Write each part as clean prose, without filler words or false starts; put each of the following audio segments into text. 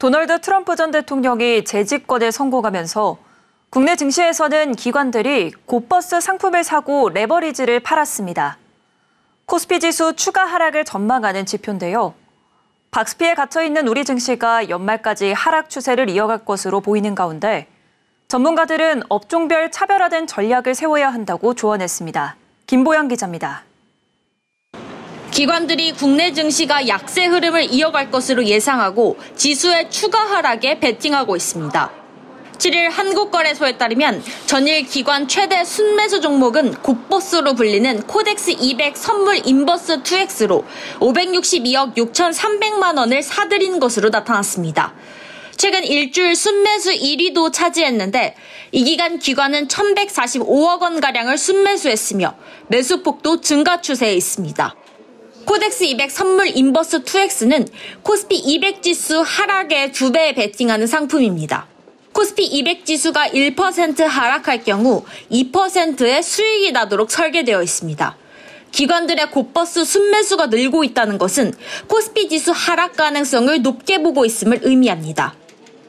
도널드 트럼프 전 대통령이 재집권에 성공하면서 국내 증시에서는 기관들이 고버스 상품을 사고 레버리지를 팔았습니다. 코스피 지수 추가 하락을 전망하는 지표인데요. 박스피에 갇혀있는 우리 증시가 연말까지 하락 추세를 이어갈 것으로 보이는 가운데 전문가들은 업종별 차별화된 전략을 세워야 한다고 조언했습니다. 김보영 기자입니다. 기관들이 국내 증시가 약세 흐름을 이어갈 것으로 예상하고 지수의 추가 하락에 베팅하고 있습니다. 7일 한국거래소에 따르면 전일 기관 최대 순매수 종목은 고버스로 불리는 코덱스 200 선물 인버스 2X로 562억 6,300만 원을 사들인 것으로 나타났습니다. 최근 일주일 순매수 1위도 차지했는데 이 기간 기관은 1,145억 원가량을 순매수했으며 매수폭도 증가 추세에 있습니다. 코덱스 200 선물 인버스 2X는 코스피 200 지수 하락의 2배에 베팅하는 상품입니다. 코스피 200 지수가 1% 하락할 경우 2%의 수익이 나도록 설계되어 있습니다. 기관들의 고버스 순매수가 늘고 있다는 것은 코스피 지수 하락 가능성을 높게 보고 있음을 의미합니다.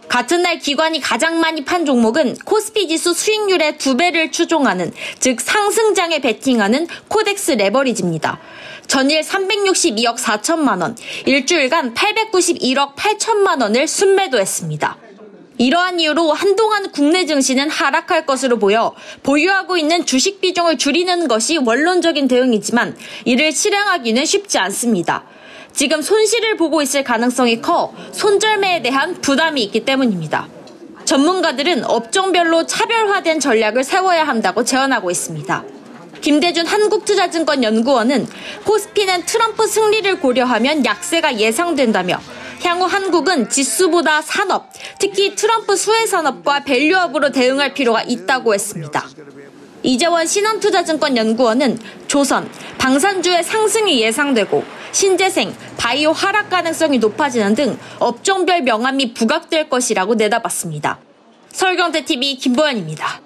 같은 날 기관이 가장 많이 판 종목은 코스피 지수 수익률의 2배를 추종하는, 즉 상승장에 베팅하는 코덱스 레버리지입니다. 전일 362억 4천만 원, 일주일간 891억 8천만 원을 순매도했습니다. 이러한 이유로 한동안 국내 증시는 하락할 것으로 보여 보유하고 있는 주식 비중을 줄이는 것이 원론적인 대응이지만 이를 실행하기는 쉽지 않습니다. 지금 손실을 보고 있을 가능성이 커 손절매에 대한 부담이 있기 때문입니다. 전문가들은 업종별로 차별화된 전략을 세워야 한다고 제언하고 있습니다. 김대준 한국투자증권 연구원은 코스피는 트럼프 승리를 고려하면 약세가 예상된다며 향후 한국은 지수보다 산업, 특히 트럼프 수혜 산업과 밸류업으로 대응할 필요가 있다고 했습니다. 이재원 신한투자증권 연구원은 조선, 방산주의 상승이 예상되고 신재생, 바이오 하락 가능성이 높아지는 등 업종별 명암이 부각될 것이라고 내다봤습니다. 서울경제TV 김보연입니다.